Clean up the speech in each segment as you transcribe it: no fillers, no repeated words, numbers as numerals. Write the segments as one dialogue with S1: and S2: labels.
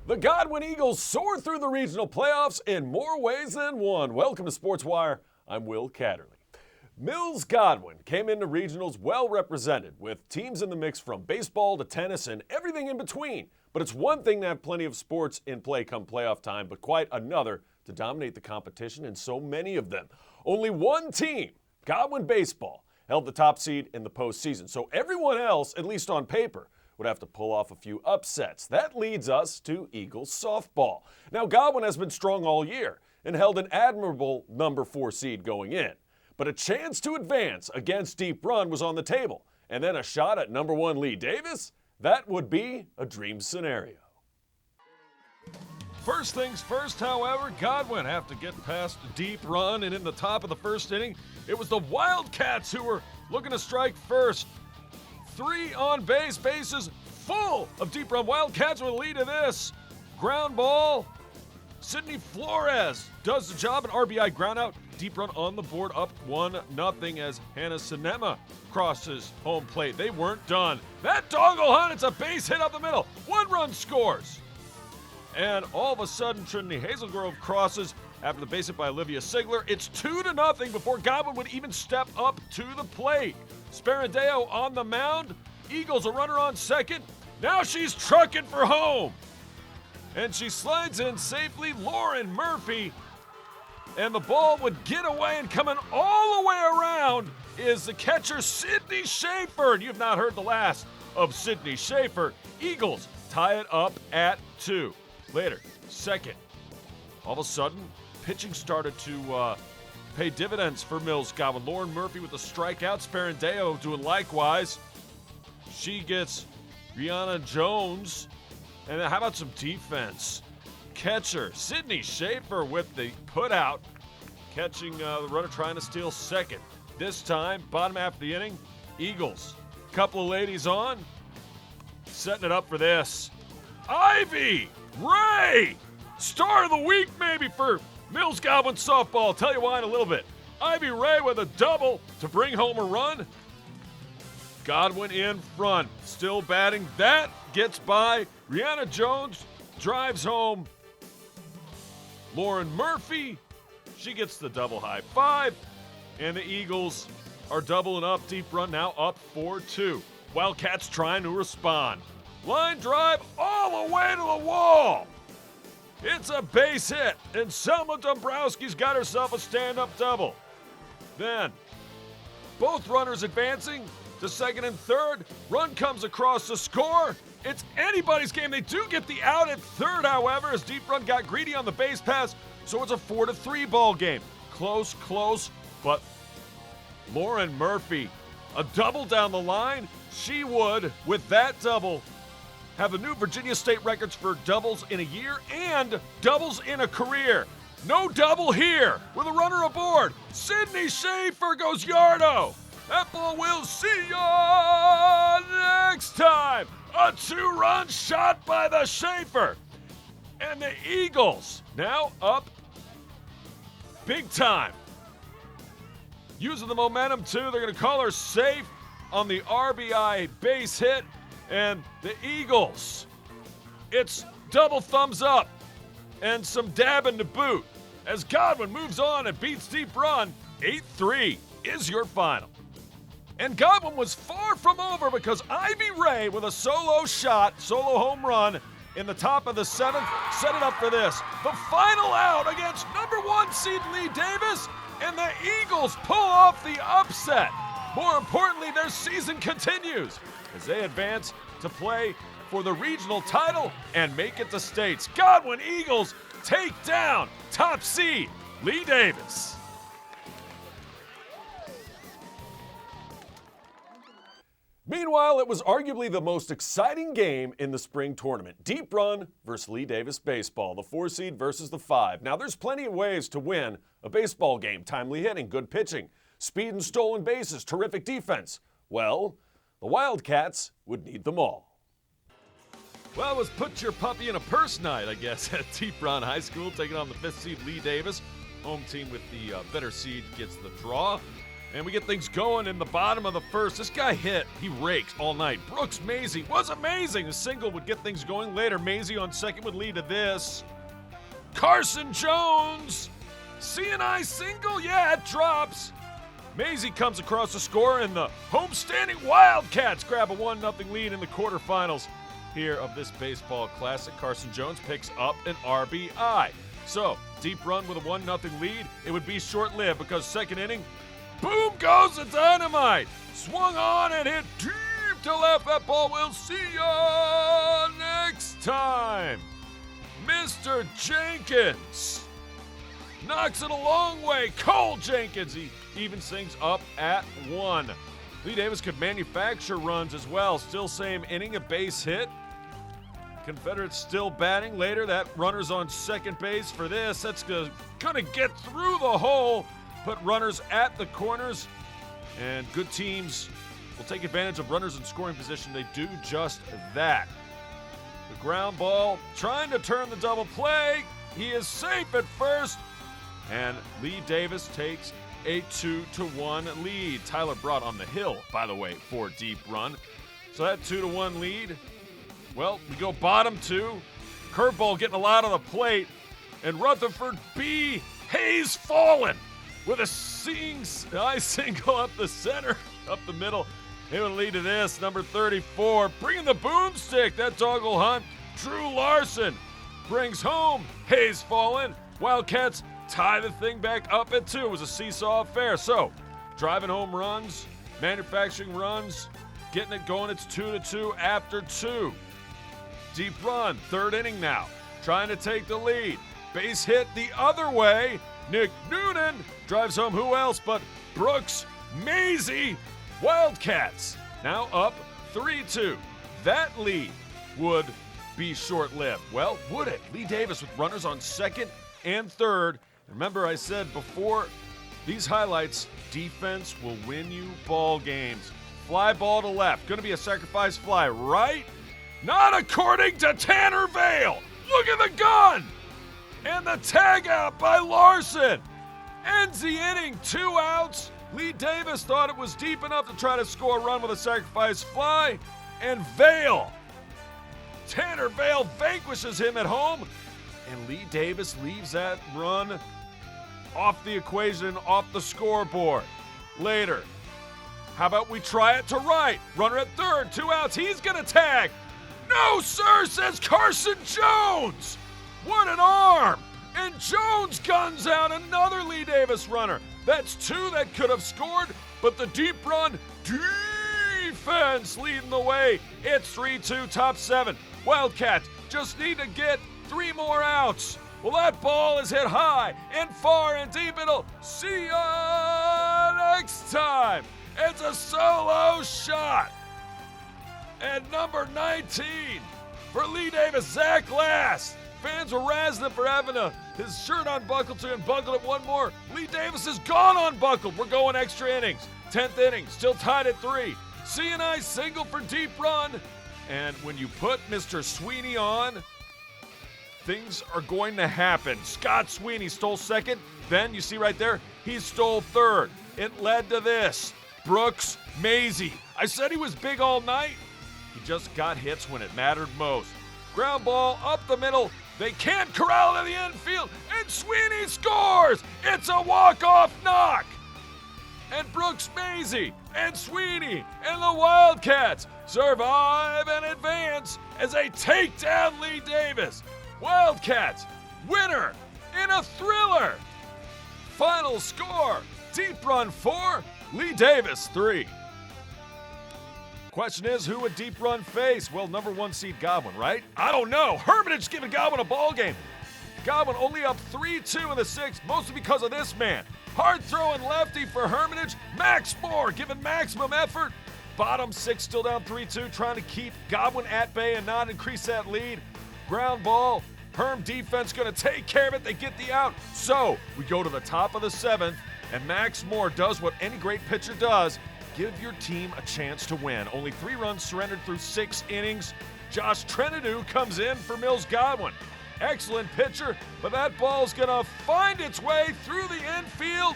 S1: The Godwin Eagles soar through the regional playoffs in more ways than one. Welcome to Sportswire. I'm Will Catterley. Mills Godwin came into regionals well represented, with teams in the mix from baseball to tennis and everything in between. But it's one thing to have plenty of sports in play come playoff time, but quite another to dominate the competition in so many of them. Only one team, Godwin Baseball, held the top seed in the postseason. So everyone else, at least on paper, would have to pull off a few upsets. That leads us to Eagles softball. Now, Godwin has been strong all year and held an admirable number 4 seed going in. But a chance to advance against Deep Run was on the table. And then a shot at number 1 Lee Davis? That would be a dream scenario.
S2: First things first, however, Godwin have to get past Deep Run, and in the top of the first inning, it was the Wildcats who were looking to strike first. 3 on base, bases full of Deep Run. Wildcats with a lead of this. Ground ball. Sydney Flores does the job, an RBI ground out. Deep Run on the board, up 1-0 as Hannah Sinema crosses home plate. They weren't done. That doggle hunt, it's a base hit up the middle. 1 run scores. And all of a sudden, Trinity Hazelgrove crosses after the base hit by Olivia Sigler. It's 2-0 before Godwin would even step up to the plate. Sparandeo on the mound. Eagles a runner on second. Now she's trucking for home. And she slides in safely. Lauren Murphy. And the ball would get away, and coming all the way around is the catcher, Sydney Schaefer. And you've not heard the last of Sydney Schaefer. Eagles tie it up at 2. Later, second. All of a sudden, pitching started to pay dividends for Mills Godwin. Lauren Murphy with the strikeout. Sparandeo doing likewise. She gets Rihanna Jones. And then how about some defense? Catcher Sydney Schaefer with the putout, catching the runner trying to steal second. This time, bottom half of the inning, Eagles. Couple of ladies on, setting it up for this. Ivy Ray, star of the week maybe for Mills Godwin softball. I'll tell you why in a little bit. Ivy Ray with a double to bring home a run. Godwin in front, still batting. That gets by. Rihanna Jones drives home. Lauren Murphy, she gets the double high five. And the Eagles are doubling up. Deep Run now up 4-2. Wildcats trying to respond. Line drive all the way to the wall. It's a base hit, and Selma Dombrowski's got herself a stand-up double. Then, both runners advancing to second and third. Run comes across the score. It's anybody's game. They do get the out at third, however, as Deep Run got greedy on the base pass, so it's a 4-3 ball game. Close, but Lauren Murphy, a double down the line. She would, with that double, have the new Virginia State records for doubles in a year and doubles in a career. No double here with a runner aboard. Sydney Schaefer goes yardo. That ball will see ya next time. A 2-run shot by the Schaefer. And the Eagles now up big time. Using the momentum too. They're going to call her safe on the RBI base hit. And the Eagles, it's double thumbs up and some dabbing to boot as Godwin moves on and beats Deep Run. 8-3 is your final. And Godwin was far from over because Ivy Ray with a solo home run in the top of the 7th, set it up for this. The final out against number 1 seed Lee Davis, and the Eagles pull off the upset. More importantly, their season continues as they advance to play for the regional title and make it to states. Godwin Eagles take down top seed Lee Davis.
S1: Meanwhile, it was arguably the most exciting game in the spring tournament. Deep Run versus Lee Davis baseball, the 4 seed versus the 5. Now, there's plenty of ways to win a baseball game. Timely hitting, good pitching, speed and stolen bases, terrific defense. Well, the Wildcats would need them all.
S2: Well, it was put your puppy in a purse night, I guess, at Deep Run High School, taking on the 5th seed Lee Davis. Home team with the better seed gets the draw. And we get things going in the bottom of the first. This guy hit. He rakes all night. Brooks Maisie was amazing. A single would get things going later. Maisie on second would lead to this. Carson Jones. CNI single. Yeah, it drops. Maisie comes across the score, and the homestanding Wildcats grab a 1-0 lead in the quarterfinals here of this baseball classic. Carson Jones picks up an RBI. So, deep run with a 1-0 lead. It would be short-lived because second inning, boom goes the dynamite. Swung on and hit deep to left. That ball will see ya next time. Mr. Jenkins knocks it a long way. Cole Jenkins, he even sings up at 1. Lee Davis could manufacture runs as well. Still same inning, a base hit. Confederates still batting later. That runner's on second base for this. That's gonna get through the hole. Put runners at the corners, and good teams will take advantage of runners in scoring position. They do just that. The ground ball trying to turn the double play. He is safe at first, and Lee Davis takes a 2-1 lead. Tyler brought on the hill, by the way, for deep run. So that 2-1 lead. Well, we go bottom 2. Curveball getting a lot on the plate, and Rutherford B. Hayes fallen with a single up the center, up the middle. It would lead to this, number 34, bringing the boomstick. That dog will hunt. Drew Larson brings home Hayes fallen. Wildcats tie the thing back up at 2. It was a seesaw affair. So, driving home runs, manufacturing runs, getting it going. It's 2-2 after 2. Deep run, third inning now. Trying to take the lead. Base hit the other way. Nick Noonan drives home who else but Brooks Maisie. Wildcats now up 3-2. That lead would be short-lived. Well, would it? Lee Davis with runners on second and third. Remember, I said before these highlights, defense will win you ball games. Fly ball to left. Going to be a sacrifice fly, right? Not according to Tanner Vale. Look at the gun! And the tag out by Larson. Ends the inning, 2 outs. Lee Davis thought it was deep enough to try to score a run with a sacrifice fly. And Vale, Tanner Vale vanquishes him at home. And Lee Davis leaves that run off the equation, off the scoreboard. Later, how about we try it to right? Runner at third, 2 outs. He's going to tag. No, sir, says Carson Jones. What an arm! And Jones guns out another Lee Davis runner. That's 2 that could have scored, but the deep run defense leading the way. It's 3-2, top 7. Wildcats just need to get 3 more outs. Well, that ball is hit high and far and deep. It'll see ya next time. It's a solo shot. And number 19 for Lee Davis, Zach Last. Fans were razzing him for having his shirt unbuckled to him, buckled it one more. Lee Davis is gone unbuckled. We're going extra innings. 10th inning, still tied at 3. CNI single for deep run. And when you put Mr. Sweeney on, things are going to happen. Scott Sweeney stole second. Then, you see right there, he stole third. It led to this. Brooks Maisie. I said he was big all night. He just got hits when it mattered most. Ground ball up the middle. They can't corral it in the infield. And Sweeney scores. It's a walk-off knock. And Brooks Maisie and Sweeney and the Wildcats survive and advance as they take down Lee Davis. Wildcats, winner in a thriller. Final score, deep run 4, Lee Davis 3. Question is, who would deep run face? Well, number 1 seed Godwin, right? I don't know. Hermitage giving Godwin a ball game. Godwin only up 3-2 in the 6th, mostly because of this man. Hard throwing lefty for Hermitage. Max Moore giving maximum effort. Bottom 6 still down 3-2, trying to keep Godwin at bay and not increase that lead. Ground ball. Herm defense going to take care of it. They get the out. So we go to the top of the 7th, and Max Moore does what any great pitcher does. Give your team a chance to win. Only 3 runs surrendered through 6 innings. Josh Trenadu comes in for Mills Godwin. Excellent pitcher, but that ball's going to find its way through the infield.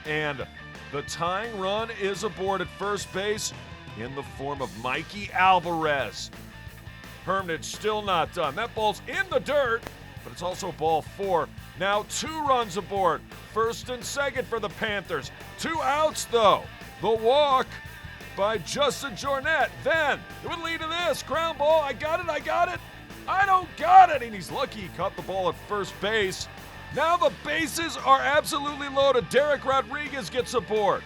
S2: And The tying run is aboard at first base in the form of Mikey Alvarez. Hermitage still not done. That ball's in the dirt, but it's also ball 4. Now 2 runs aboard, first and second for the Panthers. 2 outs though. The walk by Justin Jornet. Then it would lead to this ground ball. I got it. I don't got it. And he's lucky he caught the ball at first base. Now the bases are absolutely loaded. Derek Rodriguez gets aboard.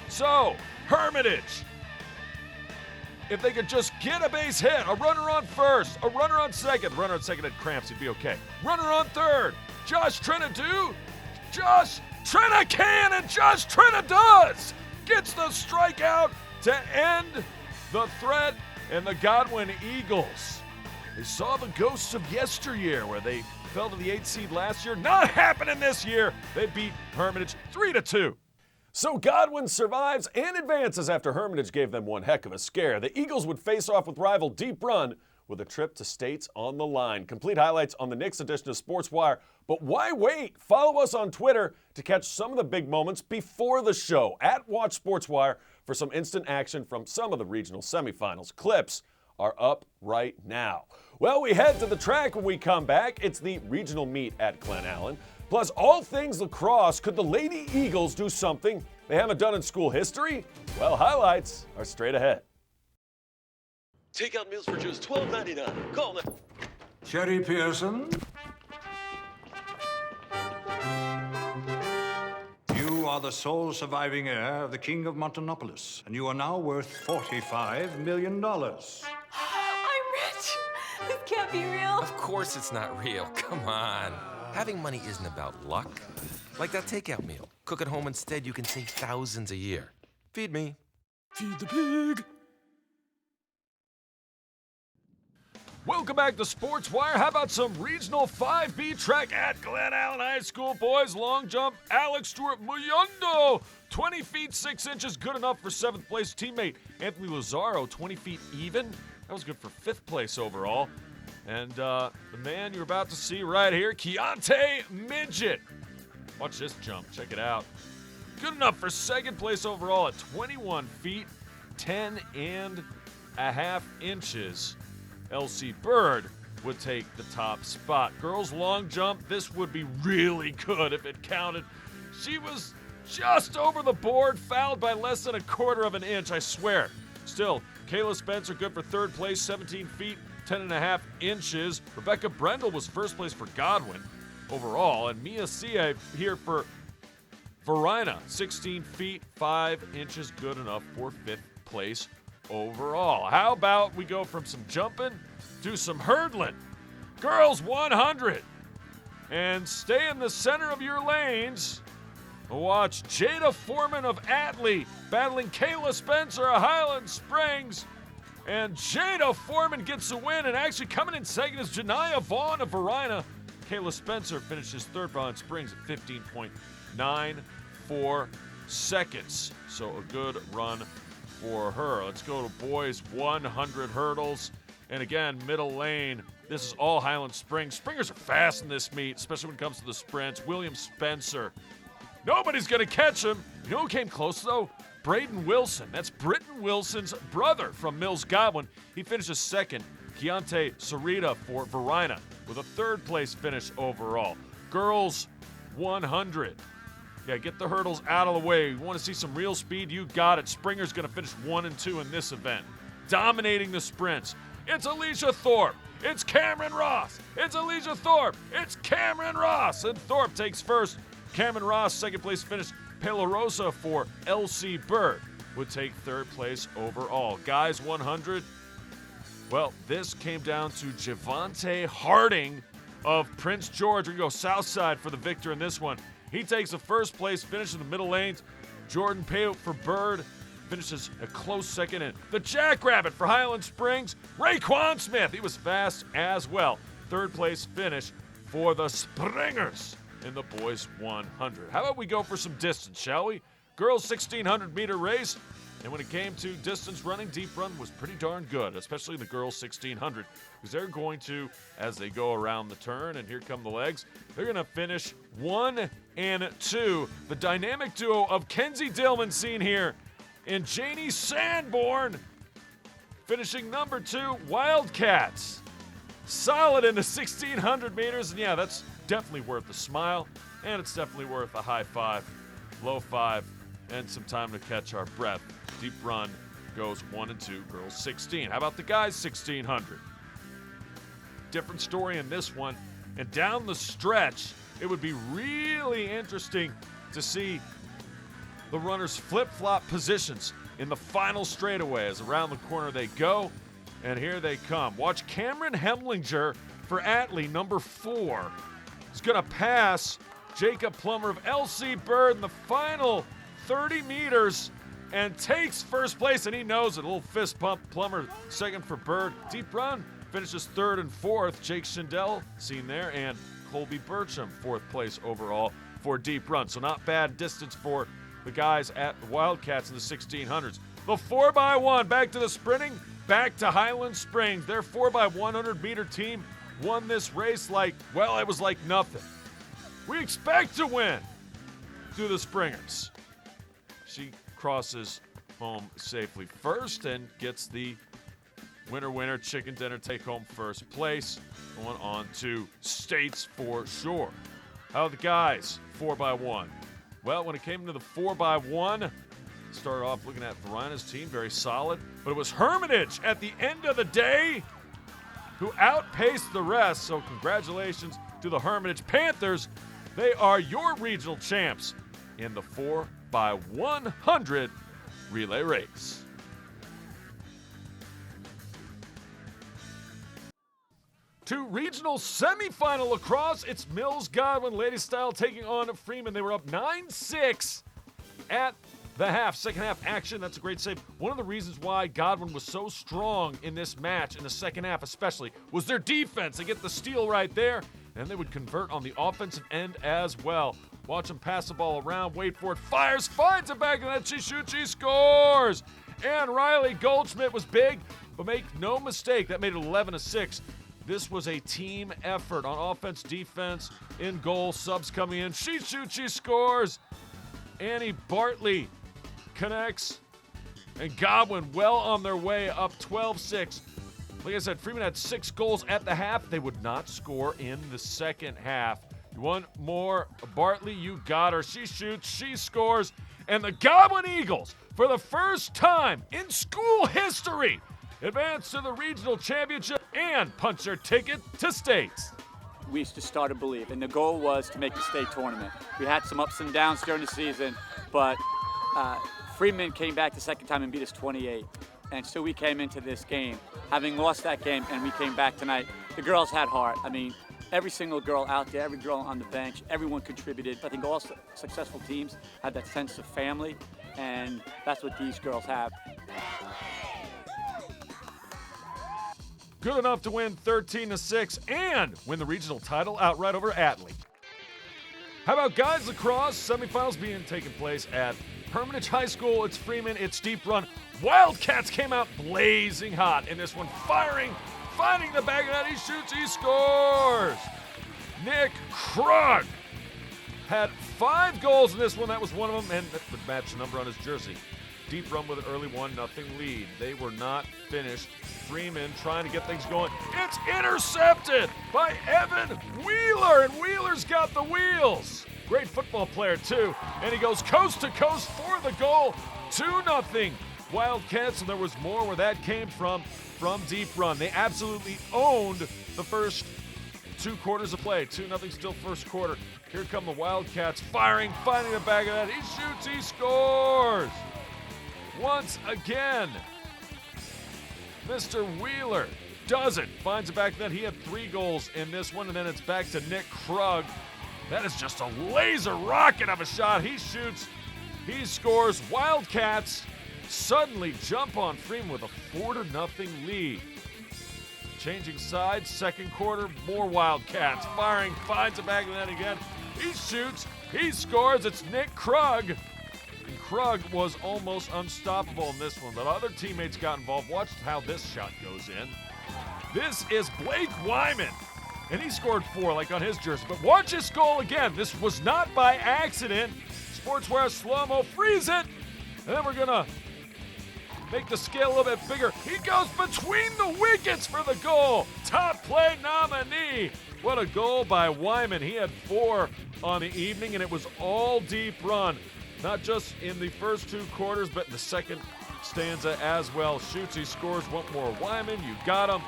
S2: So, Hermitage, if they could just get a base hit, a runner on first, a runner on second. Runner on second had cramps, he'd be okay. Runner on third. Josh Trina do? Josh Trina can, and Josh Trina does! Gets the strikeout to end the threat, and the Godwin Eagles. They saw the ghosts of yesteryear where they fell to the 8th seed last year. Not happening this year. They beat Hermitage 3-2.
S1: So Godwin survives and advances after Hermitage gave them one heck of a scare. The Eagles would face off with rival Deep Run with a trip to states on the line. Complete highlights on the Knicks edition of SportsWire. But why wait? Follow us on Twitter to catch some of the big moments before the show. @WatchSportsWire for some instant action from some of the regional semifinals. Clips are up right now. Well, we head to the track when we come back. It's the regional meet at Glen Allen. Plus, all things lacrosse. Could the Lady Eagles do something they haven't done in school history? Well, highlights are straight ahead.
S3: Takeout meals for just $12.99. Call them.
S4: Sherry Pearson. You are the sole surviving heir of the King of Montanopolis, and you are now worth $45 million.
S5: I'm rich! This can't be real.
S6: Of course it's not real. Come on. Having money isn't about luck. Like that takeout meal. Cook at home instead, you can save thousands a year. Feed me.
S2: Feed the pig. Welcome back to SportsWire. How about some regional 5B track at Glen Allen High School? Boys, long jump, Alex Stewart Muyundo. 20 feet 6 inches, good enough for 7th place teammate Anthony Lazaro, 20 feet even. That was good for 5th place overall. And the man you're about to see right here, Keontae Midget. Watch this jump, check it out. Good enough for 2nd place overall at 21 feet, 10 and a half inches. Elsie Bird would take the top spot. Girls long jump, this would be really good if it counted. She was just over the board, fouled by less than 1/4 of an inch, I swear. Still, Kayla Spencer good for 3rd place, 17 feet, 10 and a half inches. Rebecca Brendel was 1st place for Godwin overall. And Mia Sia here for Verina, 16 feet, 5 inches, good enough for 5th place overall. How about we go from some jumping to some hurdling? Girls 100. And stay in the center of your lanes. Watch Jada Foreman of Atlee battling Kayla Spencer of Highland Springs. And Jada Foreman gets the win, and actually coming in second is Janiyah Vaughn of Verina. Kayla Spencer finishes 3rd for Highland Springs at 15.94 seconds. So a good run for her. Let's go to boys 100 hurdles. And again, middle lane. This is all Highland Springs. Springers are fast in this meet, especially when it comes to the sprints. William Spencer. Nobody's going to catch him. You know who came close, though? Braden Wilson. That's Britton Wilson's brother from Mills Godwin. He finishes 2nd. Keontae Sarita for Verina with a 3rd place finish overall. Girls 100. Yeah, get the hurdles out of the way. You want to see some real speed? You got it. Springer's going to finish 1 and 2 in this event. Dominating the sprints. It's Alicia Thorpe. It's Cameron Ross. It's Alicia Thorpe. It's Cameron Ross. And Thorpe takes 1st. Cameron Ross, 2nd place finish. Pelorosa for LC Bird would take 3rd place overall. Guys 100. Well, this came down to Javante Harding of Prince George. We go south side for the victor in this one. He takes the 1st place finish in the middle lanes. Jordan Payout for Bird finishes a close 2nd. And the Jackrabbit for Highland Springs, Raekwon Smith. He was fast as well. 3rd place finish for the Springers in the boys 100. How about we go for some distance, shall we? Girls 1,600 meter race. And when it came to distance running, Deep Run was pretty darn good, especially the girls 1,600, because they're going to, as they go around the turn, and here come the legs, they're going to finish 1 and 2. The dynamic duo of Kenzie Dillman seen here and Janie Sanborn finishing number 2. Wildcats solid in the 1,600 meters. And yeah, that's definitely worth a smile, and it's definitely worth a high five, low five, and some time to catch our breath. Deep run goes 1 and 2, girls 16. How about the guys 1,600? Different story in this one. And down the stretch, it would be really interesting to see the runners flip-flop positions in the final straightaway as around the corner they go. And here they come. Watch Cameron Hemlinger for Atlee, number 4. He's going to pass Jacob Plummer of LC Bird in the final 30 meters and takes first place, and he knows it. A little fist pump. Plummer second for Bird. Deep run finishes 3rd and 4th. Jake Schindel seen there, and Colby Burcham 4th place overall for deep run. So not bad distance for the guys at the Wildcats in the 1,600s. The 4x1, back to the sprinting, back to Highland Springs. Their 4x100 meter team won this race like, well, it was like nothing. We expect to win through the Springers. She crosses home safely first and gets the winner chicken dinner, take home first place. Going on to states for sure. How are the guys 4x1? Well, when it came to the 4x1, started off looking at Verina's team, very solid. But it was Hermitage at the end of the day who outpaced the rest. So congratulations to the Hermitage Panthers. They are your regional champs in the 4x100 relay race. To regional semifinal lacrosse, it's Mills Godwin ladies style taking on Freeman. They were up 9-6 at the half. Second half action, that's a great save. One of the reasons why Godwin was so strong in this match, in the second half especially, was their defense. They get the steal right there, and they would convert on the offensive end as well. Watch them pass the ball around, wait for it, fires, finds it back, and then she shoots, she scores! And Riley Goldschmidt was big, but make no mistake, that made it 11-6. This was a team effort on offense, defense, in goal, subs coming in. She shoots, she scores. Annie Bartley connects. And Godwin well on their way up 12-6. Like I said, Freeman had 6 goals at the half. They would not score in the second half. You want more? Bartley, you got her. She shoots, she scores. And the Godwin Eagles, for the first time in school history, advance to the regional championship and punch their ticket to states.
S7: We used to start to believe, and the goal was to make the state tournament. We had some ups and downs during the season, but Freeman came back the second time and beat us 28. And so we came into this game, having lost that game, and we came back tonight. The girls had heart. I mean, every single girl out there, every girl on the bench, everyone contributed. I think all successful teams have that sense of family, and that's what these girls have.
S2: Good enough to win 13-6 and win the regional title outright over Atlee. How about guys lacrosse? Semifinals being taken place at Hermitage High School. It's Freeman, it's deep run. Wildcats came out blazing hot in this one, firing, finding the back of that. He shoots, he scores. Nick Krug had 5 goals in this one. That was one of them, and the match number on his jersey. Deep run with an early 1-0 lead. They were not finished. Freeman trying to get things going. It's intercepted by Evan Wheeler, and Wheeler's got the wheels. Great football player, too. And he goes coast to coast for the goal. 2-0 Wildcats, and there was more where that came from deep run. They absolutely owned the first 2 quarters of play. 2-0 still first quarter. Here come the Wildcats firing, finding the back of that. He shoots, he scores. Once again, Mr. Wheeler does it. Finds it back then. He had 3 goals in this one, and then it's back to Nick Krug. That is just a laser rocket of a shot. He shoots, he scores. Wildcats suddenly jump on Freeman with a 4-0 lead. Changing sides, second quarter, more Wildcats firing, finds it back and then again. He shoots, he scores. It's Nick Krug. And Krug was almost unstoppable in this one, but other teammates got involved. Watch how this shot goes in. This is Blake Wyman and he scored 4 like on his jersey. But watch this goal again. This was not by accident. Sportswire slow-mo, freeze it, and then we're going to make the scale a little bit bigger. He goes between the wickets for the goal. Top play nominee. What a goal by Wyman. He had 4 on the evening, and it was all deep run. Not just in the first 2 quarters, but in the second stanza as well. Shoots, he scores one more. Wyman, you got him.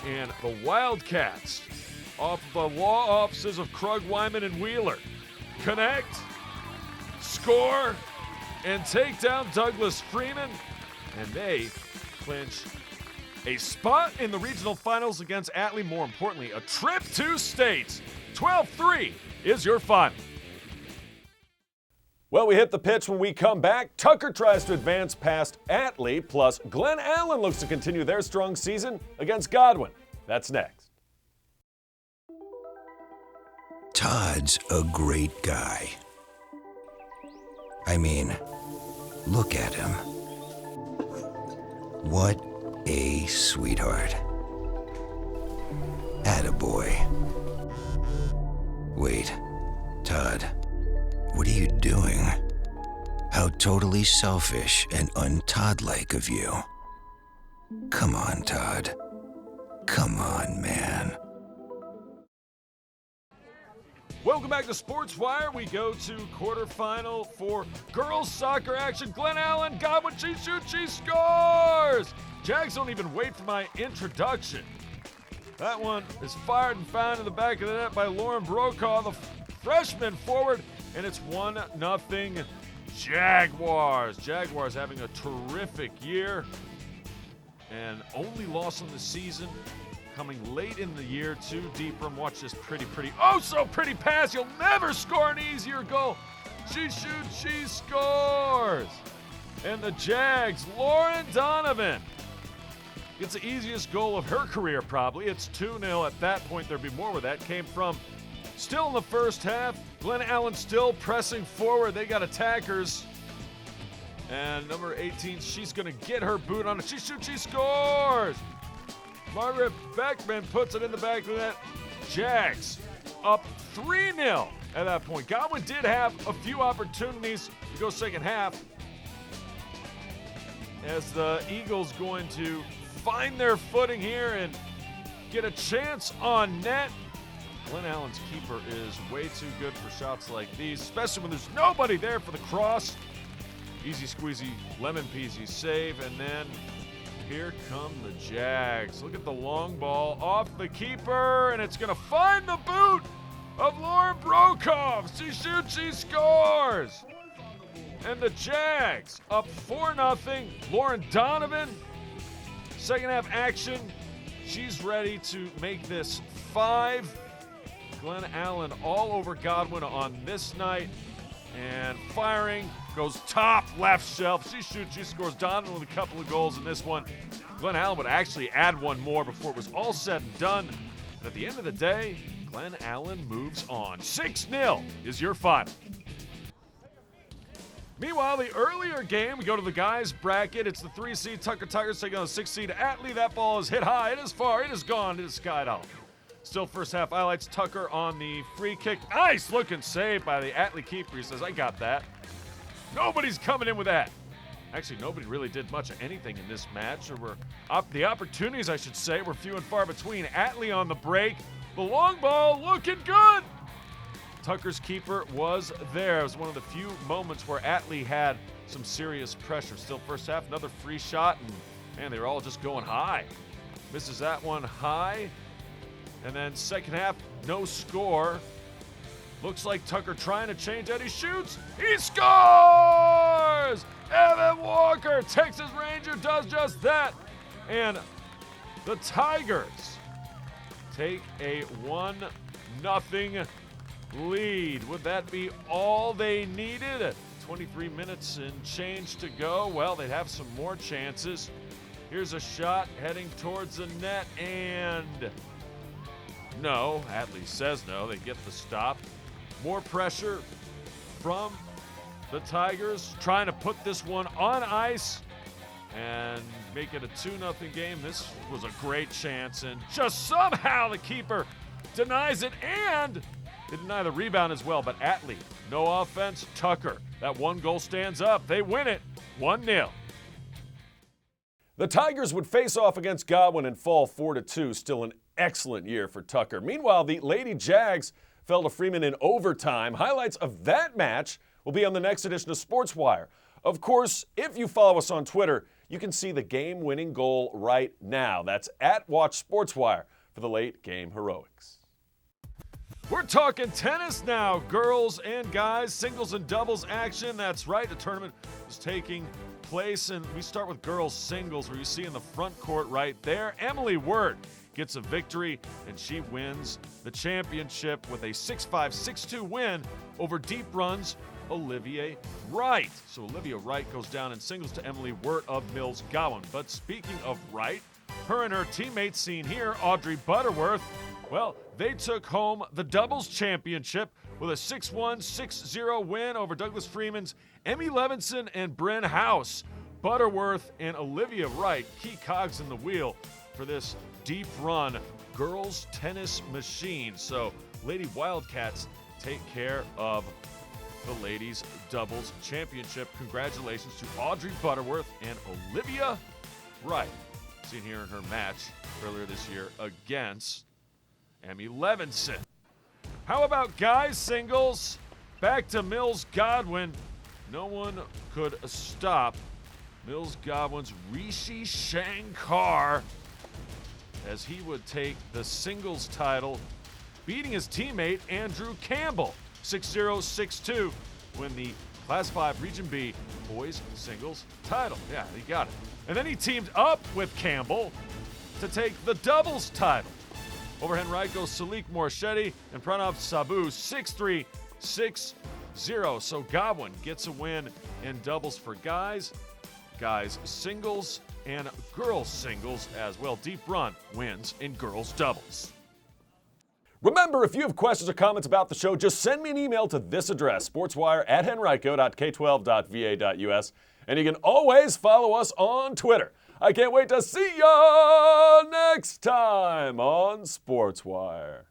S2: And the Wildcats, off the law offices of Krug, Wyman, and Wheeler, connect, score, and take down Douglas Freeman. And they clinch a spot in the regional finals against Atlee. More importantly, a trip to state. 12-3 is your final.
S1: Well, we hit the pitch when we come back. Tucker tries to advance past Atlee, plus Glen Allen looks to continue their strong season against Godwin. That's next.
S8: Todd's a great guy. I mean, look at him. What a sweetheart. Attaboy. Wait, Todd, what are you doing? How totally selfish and un-Todd-like of you. Come on, Todd. Come on, man.
S2: Welcome back to SportsWire. We go to quarterfinal for girls soccer action. Glen Allen, Godwin, she shoots, she scores! Jags don't even wait for my introduction. That one is fired and found in the back of the net by Lauren Brokaw, the freshman forward, and it's 1-0 Jaguars. Jaguars having a terrific year, and only loss in the season coming late in the year to deep room. Watch this pretty, oh so pretty pass. You'll never score an easier goal. She shoots, she scores. And the Jags, Lauren Donovan, gets the easiest goal of her career probably. It's 2-0. At that point, there'd be more where that came from. Still in the first half, Glen Allen still pressing forward. They got attackers. And number 18, she's going to get her boot on it. She shoots, she scores. Margaret Beckman puts it in the back of the net. Jags up 3-0 at that point. Godwin did have a few opportunities to go second half, as the Eagles going to find their footing here and get a chance on net. Glen Allen's keeper is way too good for shots like these, especially when there's nobody there for the cross. Easy squeezy, lemon peasy save, and then here come the Jags. Look at the long ball off the keeper, and it's going to find the boot of Lauren Brokaw. She shoots, she scores. And the Jags up 4-0. Lauren Donovan, second half action. She's ready to make this 5. Glen Allen all over Godwin on this night. And firing, goes top left shelf. She shoots, she scores. Donovan with a couple of goals in this one. Glen Allen would actually add one more before it was all said and done. And at the end of the day, Glen Allen moves on. 6-0 is your final. Meanwhile, the earlier game, we go to the guys' bracket. It's the 3 seed Tucker Tigers taking on the 6 seed Atlee. That ball is hit high. It is far. It is gone. It is skied out. Still first half highlights. Tucker on the free kick. Nice looking save by the Atlee keeper. He says, I got that. Nobody's coming in with that. Actually, nobody really did much of anything in this match. The opportunities, I should say, were few and far between. Atlee on the break. The long ball looking good. Tucker's keeper was there. It was one of the few moments where Atlee had some serious pressure. Still first half, another free shot, and man, they were all just going high. Misses that one high. And then second half, no score. Looks like Tucker trying to change that. He shoots. He scores! Evan Walker, Texas Ranger, does just that. And the Tigers take a 1-0 lead. Would that be all they needed? 23 minutes and change to go. Well, they'd have some more chances. Here's a shot heading towards the net, and no. Atlee says no. They get the stop. More pressure from the Tigers, trying to put this one on ice and make it a 2-0 game. This was a great chance, and just somehow the keeper denies it, and they deny the rebound as well. But Atlee, no offense. Tucker, that one goal stands up. They win it 1-0.
S1: The Tigers would face off against Godwin and fall 4-2. Still an excellent year for Tucker. Meanwhile, the Lady Jags fell to Freeman in overtime. Highlights of that match will be on the next edition of SportsWire. Of course, if you follow us on Twitter, you can see the game-winning goal right now. That's @WatchSportsWire for the late game heroics.
S2: We're talking tennis now. Girls and guys, singles and doubles action. That's right, the tournament is taking place, and we start with girls singles, where you see in the front court right there, Emily Wirt gets a victory, and she wins the championship with a 6-5, 6-2 win over Deep Run's Olivia Wright. So Olivia Wright goes down in singles to Emily Wirt of Mills Godwin. But speaking of Wright, her and her teammates seen here, Audrey Butterworth, well, they took home the doubles championship with a 6-1, 6-0 win over Douglas Freeman's Emmy Levinson and Bryn House. Butterworth and Olivia Wright, key cogs in the wheel for this Deep Run girls tennis machine. So Lady Wildcats take care of the ladies doubles championship. Congratulations to Audrey Butterworth and Olivia Wright, seen here in her match earlier this year against Emmy Levinson. How about guys singles? Back to Mills Godwin. No one could stop Mills Godwin's Rishi Shankar as he would take the singles title, beating his teammate Andrew Campbell 6-0, 6-2, win the Class 5 Region B boys singles title. Yeah, he got it. And then he teamed up with Campbell to take the doubles title over Henrico Salik Morchetti and Pranav Sabu 6-3, 6-0. So Godwin gets a win in doubles for guys singles, and girls singles as well. Deep Run wins in girls doubles.
S1: Remember, if you have questions or comments about the show, just send me an email to this address, sportswire@henrico.k12.va.us. And you can always follow us on Twitter. I can't wait to see you next time on SportsWire.